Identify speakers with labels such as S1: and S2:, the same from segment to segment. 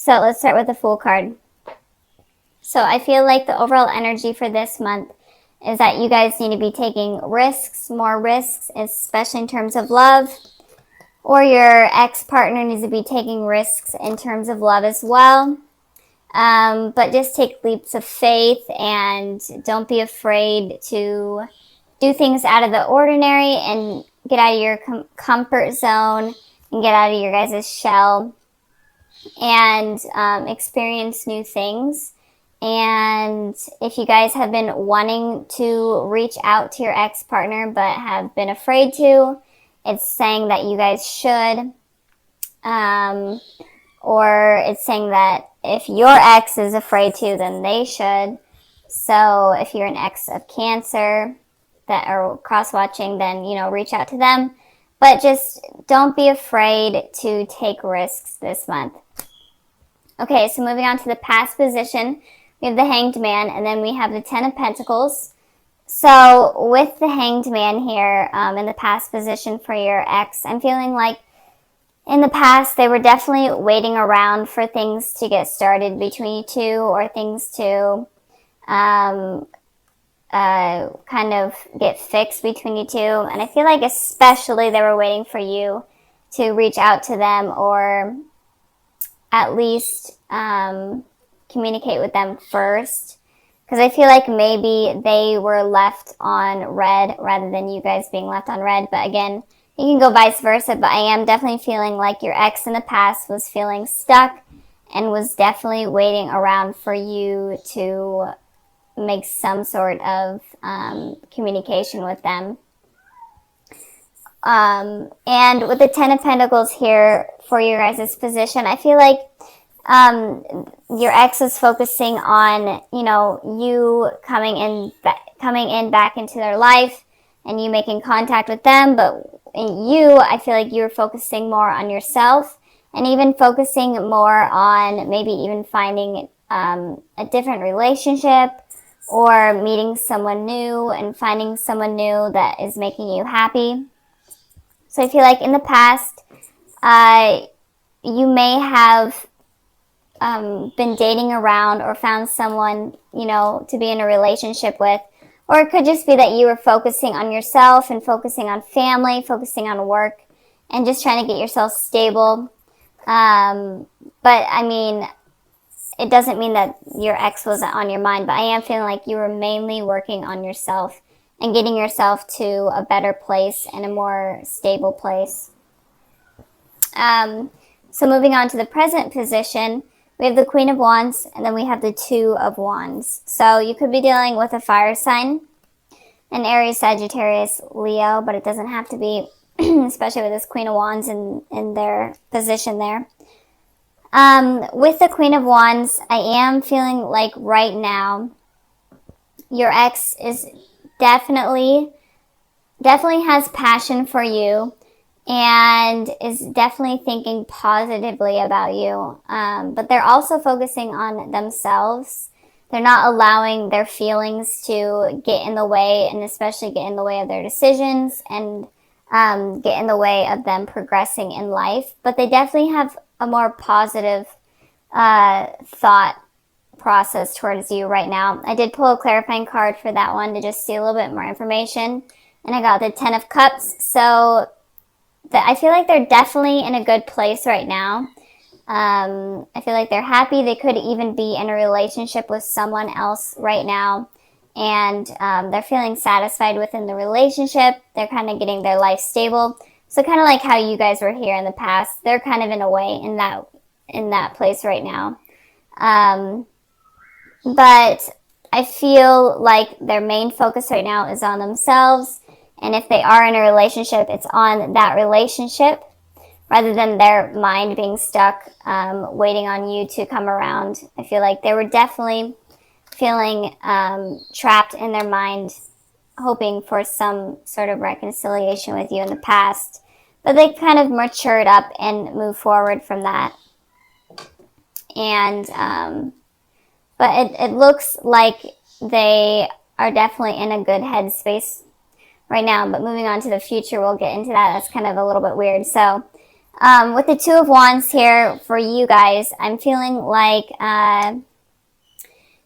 S1: So let's start with the Fool card. So I feel like the overall energy for this month is that you guys need to be taking risks, more risks, especially in terms of love. Or your ex-partner needs to be taking risks in terms of love as well. But just take leaps of faith and don't be afraid to do things out of the ordinary and get out of your comfort zone and get out of your guys' shell and experience new things. And if you guys have been wanting to reach out to your ex-partner but have been afraid to, it's saying that you guys should. Or it's saying that if your ex is afraid to, then they should. So if you're an ex of Cancer that are cross-watching, then, reach out to them. But just don't be afraid to take risks this month. Okay, so moving on to the past position, we have the Hanged Man, and then we have the Ten of Pentacles. So with the Hanged Man here in the past position for your ex, I'm feeling like in the past they were definitely waiting around for things to get started between you two, or things to kind of get fixed between you two. And I feel like especially they were waiting for you to reach out to them, or at least communicate with them first. Because I feel like maybe they were left on red rather than you guys being left on red. But again, you can go vice versa. But I am definitely feeling like your ex in the past was feeling stuck and was definitely waiting around for you to make some sort of communication with them. And with the Ten of Pentacles here for your guys' position, I feel like your ex is focusing on, you coming in back into their life and you making contact with them. But I feel like you're focusing more on yourself, and even focusing more on maybe even finding a different relationship, or meeting someone new and finding someone new that is making you happy. So I feel like in the past, you may have been dating around or found someone, to be in a relationship with. Or it could just be that you were focusing on yourself and focusing on family, focusing on work, and just trying to get yourself stable. But I mean, it doesn't mean that your ex wasn't on your mind, but I am feeling like you were mainly working on yourself and getting yourself to a better place and a more stable place. So moving on to the present position, we have the Queen of Wands, and then we have the Two of Wands. So you could be dealing with a fire sign, an Aries, Sagittarius, Leo, but it doesn't have to be, especially with this Queen of Wands in their position there. With the Queen of Wands, I am feeling like right now your ex is definitely has passion for you and is definitely thinking positively about you. But they're also focusing on themselves. They're not allowing their feelings to get in the way, and especially get in the way of their decisions and get in the way of them progressing in life. But they definitely have a more positive thought process towards you right now. I did pull a clarifying card for that one to just see a little bit more information, and I got the Ten of Cups. So I feel like they're definitely in a good place right now. I feel like they're happy. They could even be in a relationship with someone else right now, and they're feeling satisfied within the relationship. They're kind of getting their life stable. So kind of like how you guys were here in the past, they're kind of in a way in that place right now. But I feel like their main focus right now is on themselves. And if they are in a relationship, it's on that relationship rather than their mind being stuck, waiting on you to come around. I feel like they were definitely feeling trapped in their mind, hoping for some sort of reconciliation with you in the past. But they kind of matured up and moved forward from that. And, but it looks like they are definitely in a good headspace right now. But moving on to the future, we'll get into that. That's kind of a little bit weird. So With the Two of Wands here for you guys, I'm feeling like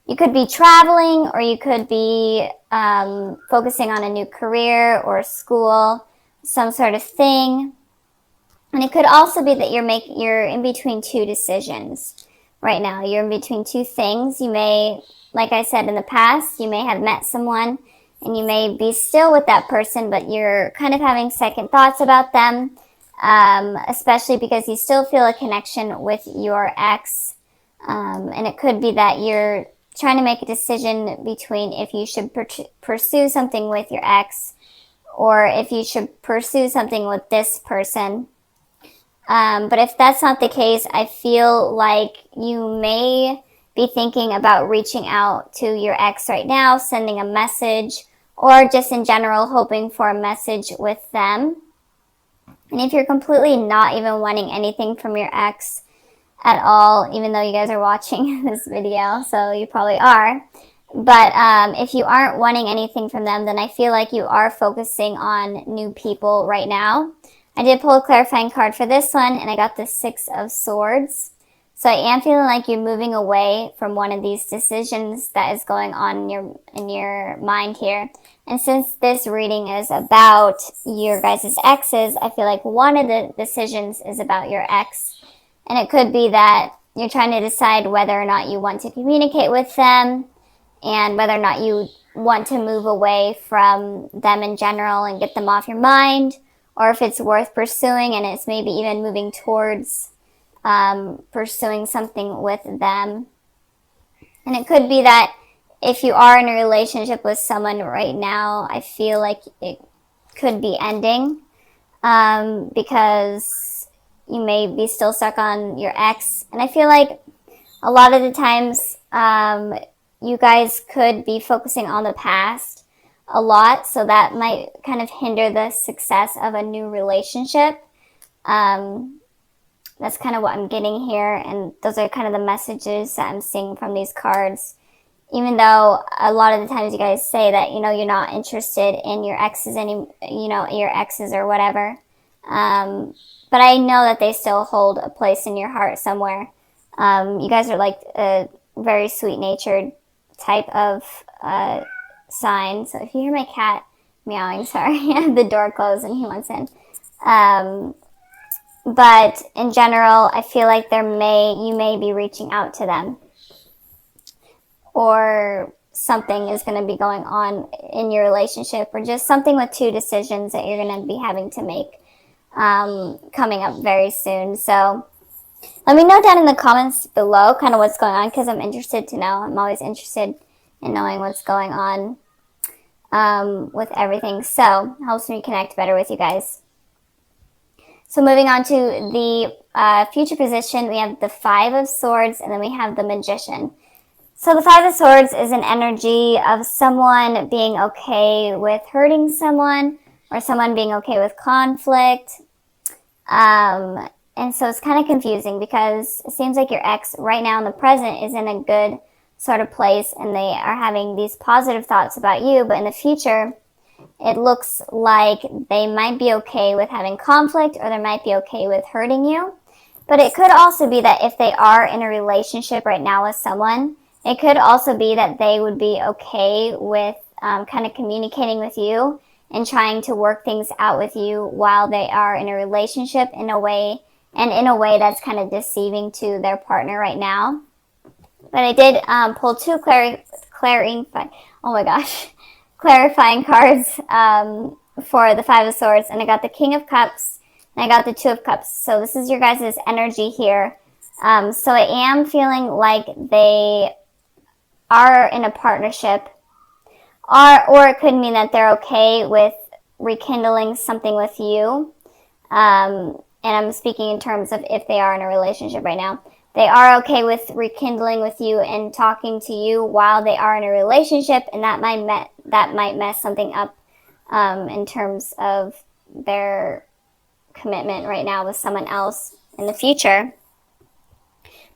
S1: you could be traveling, or you could be focusing on a new career or school, some sort of thing. And it could also be that you're in between two decisions right now. You're in between two things. You may, like I said in the past, you may have met someone and you may be still with that person, but you're kind of having second thoughts about them, especially because you still feel a connection with your ex. And it could be that you're trying to make a decision between if you should pursue something with your ex or if you should pursue something with this person. But if that's not the case, I feel like you may be thinking about reaching out to your ex right now, sending a message, or just in general hoping for a message with them. And if you're completely not even wanting anything from your ex at all, even though you guys are watching this video, so you probably are. But if you aren't wanting anything from them, then I feel like you are focusing on new people right now. I did pull a clarifying card for this one, and I got the Six of Swords. So I am feeling like you're moving away from one of these decisions that is going on in your mind here. And since this reading is about your guys' exes, I feel like one of the decisions is about your ex. And it could be that you're trying to decide whether or not you want to communicate with them and whether or not you want to move away from them in general and get them off your mind, or if it's worth pursuing and it's maybe even moving towards pursuing something with them. And it could be that if you are in a relationship with someone right now, I feel like it could be ending because you may be still stuck on your ex. And I feel like a lot of the times you guys could be focusing on the past a lot, so that might kind of hinder the success of a new relationship. That's kind of what I'm getting here, and those are kind of the messages that I'm seeing from these cards. Even though a lot of the times you guys say that, you're not interested in your exes your exes or whatever. But I know that they still hold a place in your heart somewhere. You guys are like a very sweet-natured type of sign. So if you hear my cat meowing, sorry, I have the door closed and he wants in. But in general, I feel like you may be reaching out to them, or something is going to be going on in your relationship, or just something with two decisions that you're going to be having to make coming up very soon. So let me know down in the comments below kind of what's going on, because I'm interested to know. I'm always interested in knowing what's going on with everything. So it helps me connect better with you guys. So moving on to the future position, we have the Five of Swords, and then we have the Magician. So the Five of Swords is an energy of someone being okay with hurting someone, or someone being okay with conflict. And so it's kind of confusing because it seems like your ex right now in the present is in a good sort of place, and they are having these positive thoughts about you, but in the future, it looks like they might be okay with having conflict, or they might be okay with hurting you. But it could also be that if they are in a relationship right now with someone, it could also be that they would be okay with kind of communicating with you and trying to work things out with you while they are in a relationship in a way that's kind of deceiving to their partner right now. But I did pull two clarifying cards for the Five of Swords, and I got the King of Cups and I got the Two of Cups. So this is your guys' energy here. So I am feeling like they are in a partnership, or it could mean that they're okay with rekindling something with you. And I'm speaking in terms of if they are in a relationship right now. They are okay with rekindling with you and talking to you while they are in a relationship, and that might mess something up in terms of their commitment right now with someone else in the future.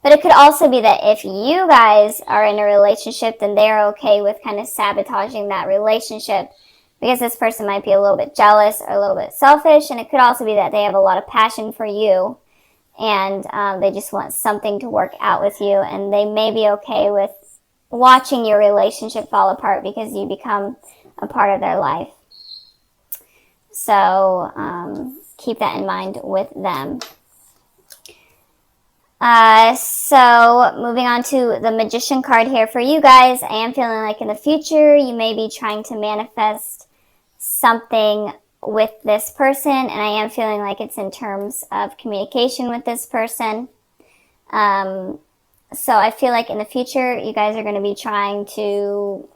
S1: But it could also be that if you guys are in a relationship, then they're okay with kind of sabotaging that relationship because this person might be a little bit jealous or a little bit selfish, and it could also be that they have a lot of passion for you, and they just want something to work out with you, and they may be okay with watching your relationship fall apart because you become a part of their life. So keep that in mind with them. So moving on to the Magician card here for you guys. I am feeling like in the future you may be trying to manifest something with this person, and I am feeling like it's in terms of communication with this person. So I feel like in the future you guys are going to be trying to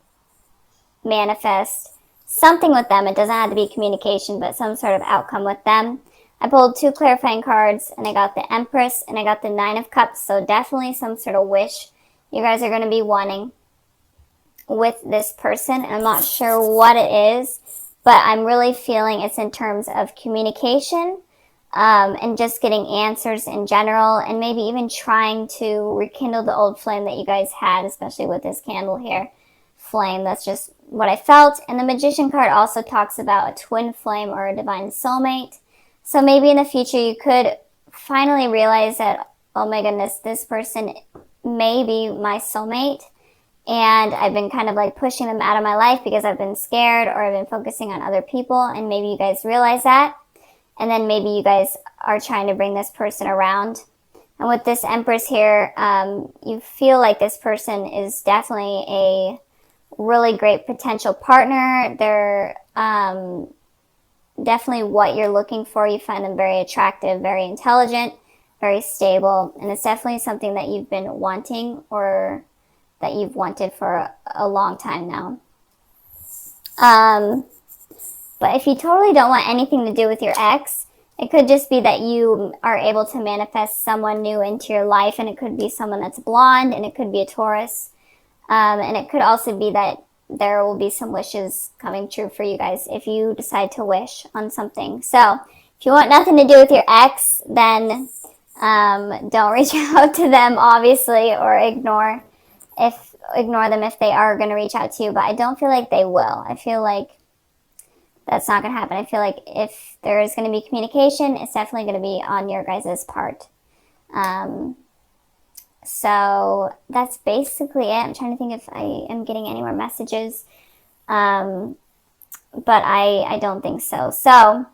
S1: manifest something with them. It doesn't have to be communication, but some sort of outcome with them. I pulled 2 clarifying cards, and I got the Empress and I got the 9 of Cups. So definitely some sort of wish you guys are going to be wanting with this person. I'm not sure what it is, but I'm really feeling it's in terms of communication, and just getting answers in general, and maybe even trying to rekindle the old flame that you guys had, especially with this candle here. Flame, that's just what I felt. And the Magician card also talks about a twin flame or a divine soulmate. So maybe in the future you could finally realize that, oh my goodness, this person may be my soulmate, and I've been kind of like pushing them out of my life because I've been scared or I've been focusing on other people, and maybe you guys realize that, and then maybe you guys are trying to bring this person around. And with this Empress here, you feel like this person is definitely a really great potential partner. They're definitely what you're looking for. You find them very attractive, very intelligent, very stable, and it's definitely something that you've been wanting, or that you've wanted for a long time now. But if you totally don't want anything to do with your ex, it could just be that you are able to manifest someone new into your life, and it could be someone that's blonde, and it could be a Taurus, and it could also be that there will be some wishes coming true for you guys if you decide to wish on something. So if you want nothing to do with your ex, then don't reach out to them, obviously, or ignore them if they are going to reach out to you. But I don't feel like they will. I feel like that's not going to happen. I feel like if there is going to be communication, it's definitely going to be on your guys' part. So that's basically it. I'm trying to think if I am getting any more messages. But I don't think so. So,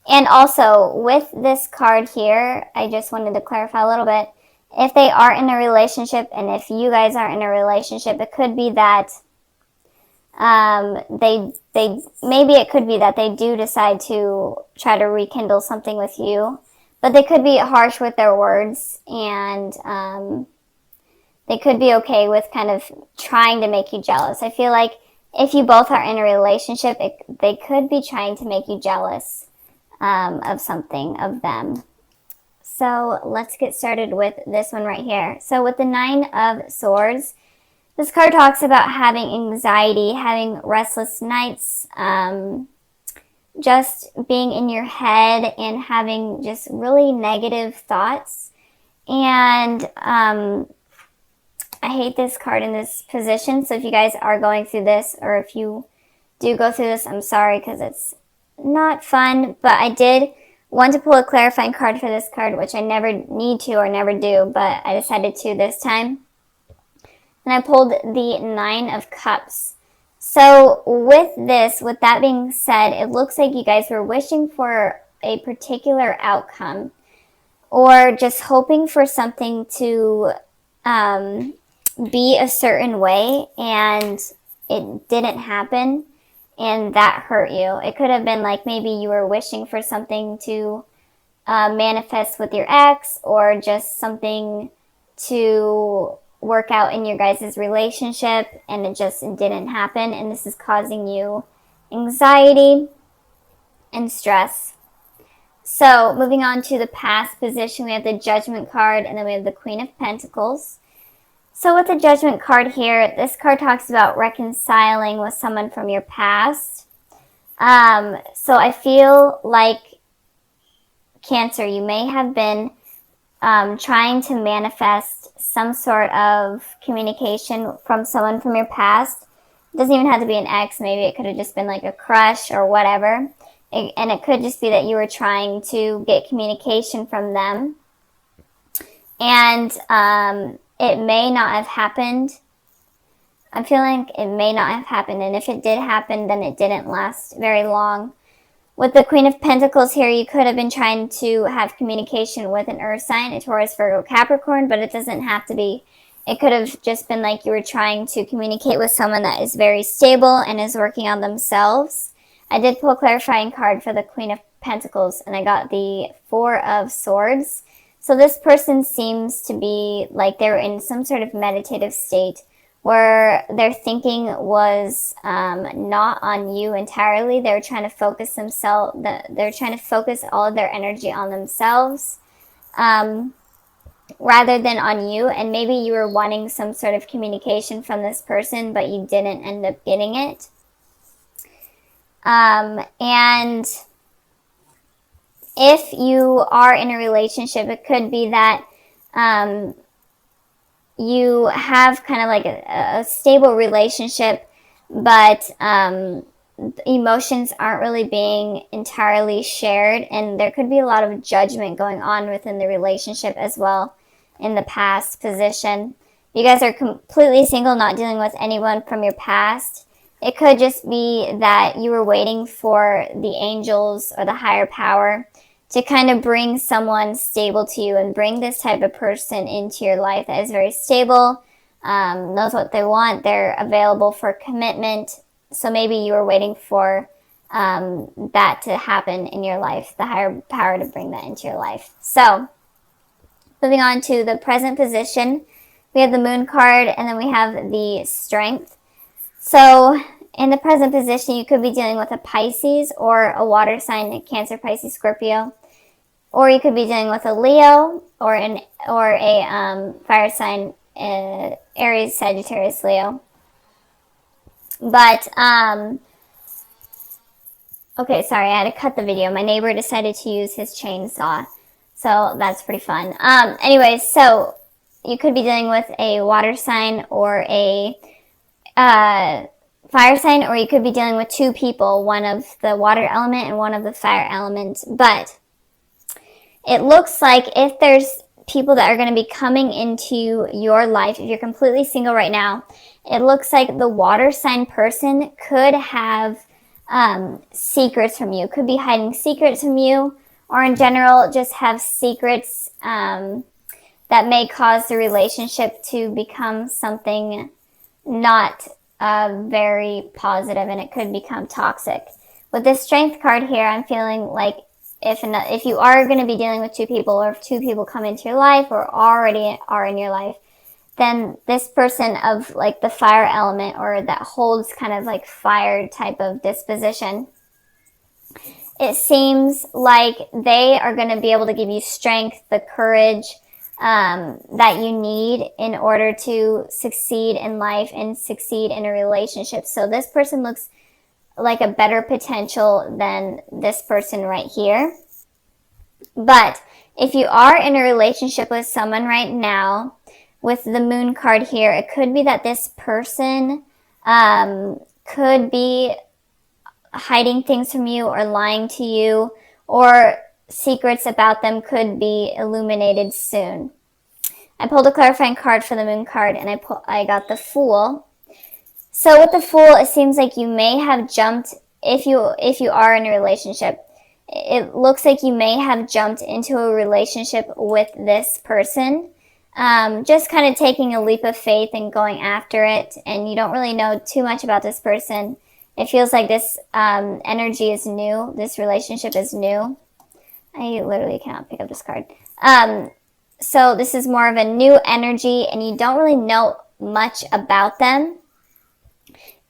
S1: and also with this card here, I just wanted to clarify a little bit. If they are in a relationship, and if you guys are in a relationship, it could be that maybe it could be that they do decide to try to rekindle something with you. But they could be harsh with their words, and they could be okay with kind of trying to make you jealous. I feel like if you both are in a relationship, they could be trying to make you jealous of something, of them. So let's get started with this one right here. So with the 9 of Swords, this card talks about having anxiety, having restless nights, just being in your head and having just really negative thoughts. And I hate this card in this position. So if you guys are going through this, or if you do go through this, I'm sorry, because it's not fun. But I did want to pull a clarifying card for this card, which I never need to or never do, but I decided to this time. And I pulled the 9 of Cups. So with that being said, it looks like you guys were wishing for a particular outcome, or just hoping for something to be a certain way, and it didn't happen, and that hurt you. It could have been like maybe you were wishing for something to manifest with your ex, or just something to work out in your guys' relationship, and it just didn't happen, and this is causing you anxiety and stress. So moving on to the past position, we have the Judgment card, and then we have the Queen of Pentacles. So with the Judgment card here, this card talks about reconciling with someone from your past. So I feel like, Cancer, you may have been trying to manifest some sort of communication from someone from your past. doesn't even have to be an ex. Maybe it could have just been like a crush or whatever. And it could just be that you were trying to get communication from them. And it may not have happened. I'm feeling it may not have happened. And if it did happen, then it didn't last very long. With the Queen of Pentacles here, you could have been trying to have communication with an earth sign, a Taurus, Virgo, Capricorn, but it doesn't have to be. It could have just been like you were trying to communicate with someone that is very stable and is working on themselves. I did pull a clarifying card for the Queen of Pentacles, and I got the Four of Swords. So this person seems to be like they're in some sort of meditative state where their thinking was not on you entirely. They're trying to focus themselves. They're trying to focus all of their energy on themselves rather than on you. And maybe you were wanting some sort of communication from this person, but you didn't end up getting it. And if you are in a relationship, it could be that you have kind of like a stable relationship, but emotions aren't really being entirely shared, and there could be a lot of judgment going on within the relationship as well in the past position. You guys are completely single, not dealing with anyone from your past. It could just be that you were waiting for the angels or the higher power to kind of bring someone stable to you and bring this type of person into your life that is very stable, knows what they want, they're available for commitment. So maybe you were waiting for that to happen in your life, the higher power to bring that into your life. So moving on to the present position, we have the Moon card, and then we have the Strength. So in the present position, you could be dealing with a Pisces or a water sign, a Cancer, Pisces, Scorpio. Or you could be dealing with a Leo or a fire sign, Aries, Sagittarius, Leo. But, okay, sorry, I had to cut the video. My neighbor decided to use his chainsaw. So that's pretty fun. Anyways, so you could be dealing with a water sign or a fire sign, or you could be dealing with two people, one of the water element and one of the fire element. But it looks like if there's people that are going to be coming into your life, if you're completely single right now, it looks like the water sign person could have secrets from you, could be hiding secrets from you, or in general just have secrets that may cause the relationship to become something not very positive, and it could become toxic. With this Strength card here, I'm feeling like if you are going to be dealing with two people, or if two people come into your life or already are in your life, then this person of like the fire element, or that holds kind of like fire type of disposition, it seems like they are going to be able to give you strength, the courage that you need in order to succeed in life and succeed in a relationship. So this person looks like a better potential than this person right here. But if you are in a relationship with someone right now, with the Moon card here, it could be that this person could be hiding things from you or lying to you, or secrets about them could be illuminated soon. I pulled a clarifying card for the Moon card, and I got the Fool. So with the Fool, it seems like you may have jumped, if you are in a relationship, it looks like you may have jumped into a relationship with this person, just kind of taking a leap of faith and going after it, and you don't really know too much about this person. It feels like this energy is new, this relationship is new. I literally cannot pick up this card. So this is more of a new energy, and you don't really know much about them.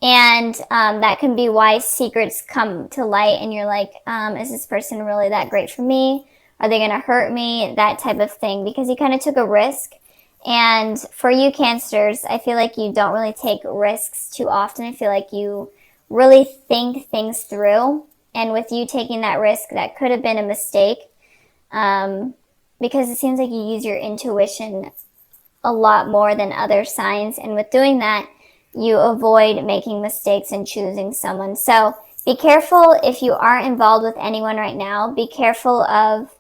S1: And that can be why secrets come to light, and you're like, is this person really that great for me? Are they going to hurt me? That type of thing, because you kind of took a risk. And for you Cancers, I feel like you don't really take risks too often. I feel like you really think things through. And with you taking that risk, that could have been a mistake, because it seems like you use your intuition a lot more than other signs. And with doing that, you avoid making mistakes and choosing someone. So be careful if you are involved with anyone right now. Be careful of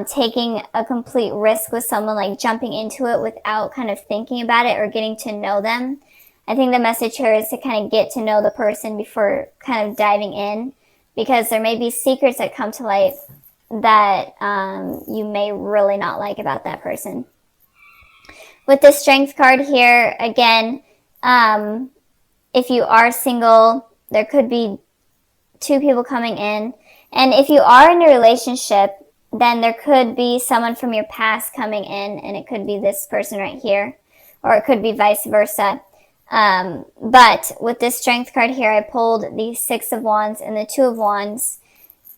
S1: taking a complete risk with someone, like jumping into it without kind of thinking about it or getting to know them. I think the message here is to kind of get to know the person before kind of diving in, because there may be secrets that come to light that you may really not like about that person. With the Strength card here, again, if you are single, there could be two people coming in. And if you are in a relationship, then there could be someone from your past coming in, and it could be this person right here, or it could be vice versa. But with this Strength card here, I pulled the Six of Wands and the Two of Wands.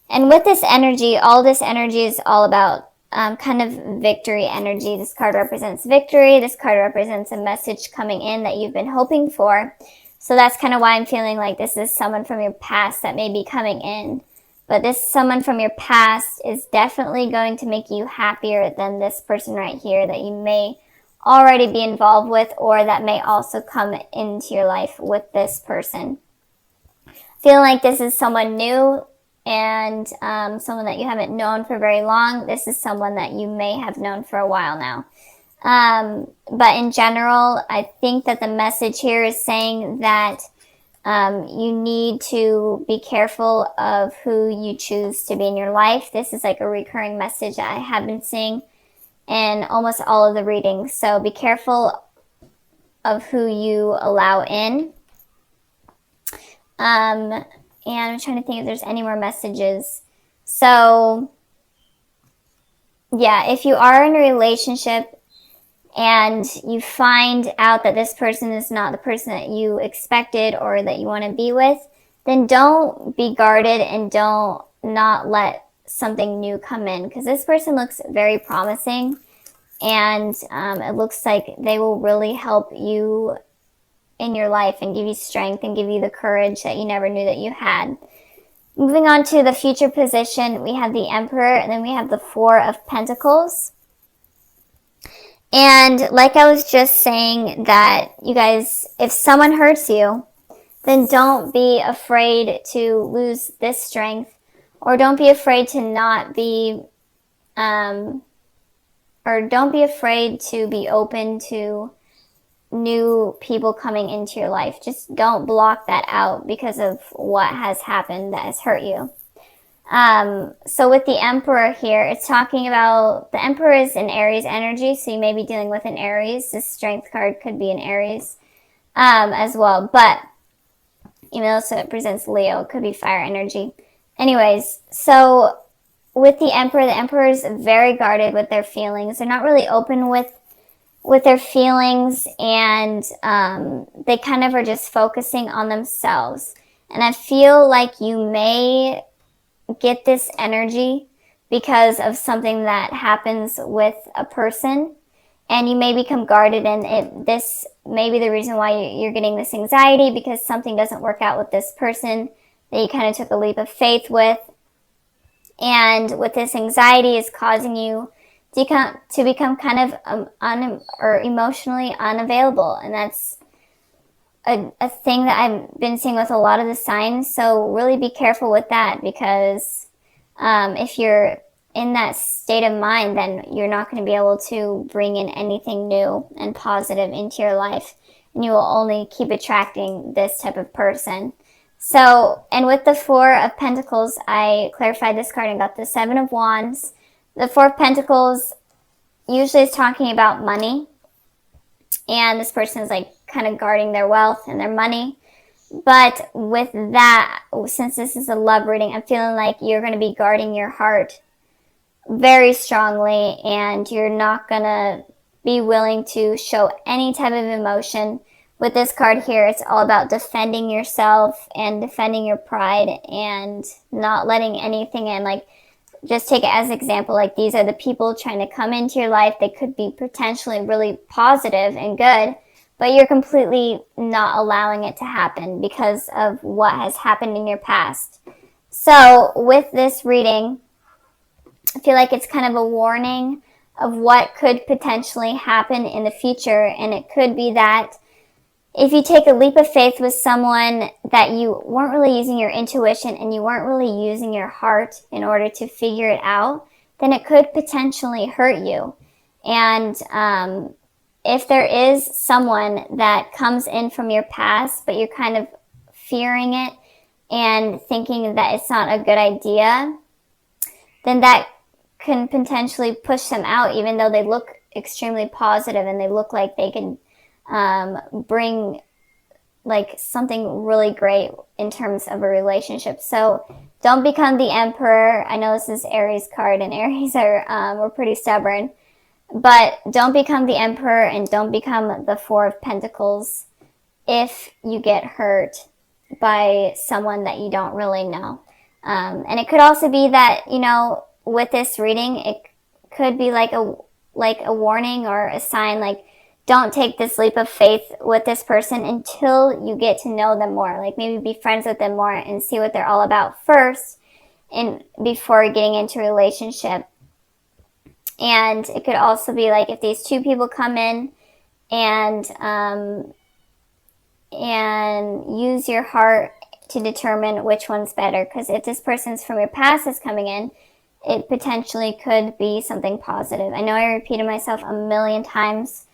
S1: And with this energy, all this energy is all about kind of victory energy. This card represents victory. This card represents a message coming in that you've been hoping for. So that's kind of why I'm feeling like this is someone from your past that may be coming in. But this someone from your past is definitely going to make you happier than this person right here that you may already be involved with, or that may also come into your life with this person. Feeling like this is someone new and someone that you haven't known for very long. This is someone that you may have known for a while now. But in general, I think that the message here is saying that you need to be careful of who you choose to be in your life. This is like a recurring message that I have been seeing in almost all of the readings. So be careful of who you allow in. And I'm trying to think if there's any more messages. So yeah, if you are in a relationship and you find out that this person is not the person that you expected or that you want to be with, then don't be guarded and don't not let something new come in, because this person looks very promising, and it looks like they will really help you in your life and give you strength and give you the courage that you never knew that you had. Moving on to the future position, we have the Emperor, and then we have the Four of Pentacles. And like I was just saying, that you guys, if someone hurts you, then don't be afraid to lose this strength, or don't be afraid to not be, or don't be afraid to be open to new people coming into your life. Just don't block that out because of what has happened that has hurt you. So with the Emperor here, it's talking about, the Emperor is an Aries energy, so you may be dealing with an Aries. This Strength card could be an Aries as well, but even though it represents Leo, it could be fire energy. Anyways, so with the Emperor is very guarded with their feelings. They're not really open with their feelings, and they kind of are just focusing on themselves. And I feel like you may get this energy because of something that happens with a person, and you may become guarded, and this may be the reason why you're getting this anxiety, because something doesn't work out with this person that you kind of took a leap of faith with. And with this anxiety is causing you to become kind of emotionally unavailable. And that's a thing that I've been seeing with a lot of the signs. So really be careful with that, because if you're in that state of mind, then you're not going to be able to bring in anything new and positive into your life. And you will only keep attracting this type of person. So, and with the Four of Pentacles, I clarified this card and got the Seven of Wands. The Four of Pentacles usually is talking about money. And this person is like kind of guarding their wealth and their money. But with that, since this is a love reading, I'm feeling like you're going to be guarding your heart very strongly. And you're not going to be willing to show any type of emotion. With this card here, it's all about defending yourself and defending your pride and not letting anything in. Like, just take it as an example. Like, these are the people trying to come into your life. They could be potentially really positive and good, but you're completely not allowing it to happen because of what has happened in your past. So with this reading, I feel like it's kind of a warning of what could potentially happen in the future. And it could be that if you take a leap of faith with someone that you weren't really using your intuition and you weren't really using your heart in order to figure it out, then it could potentially hurt you. And if there is someone that comes in from your past, but you're kind of fearing it and thinking that it's not a good idea, then that can potentially push them out, even though they look extremely positive and they look like they can bring like something really great in terms of a relationship. So don't become the Emperor. I know this is Aries card, and Aries are we're pretty stubborn, but don't become the Emperor and don't become the Four of Pentacles if you get hurt by someone that you don't really know. And it could also be that, you know, with this reading, it could be like a warning or a sign, like, don't take this leap of faith with this person until you get to know them more. Like, maybe be friends with them more and see what they're all about first, and before getting into a relationship. And it could also be like, if these two people come in and use your heart to determine which one's better. Because if this person's from your past is coming in, it potentially could be something positive. I know I repeated myself a million times,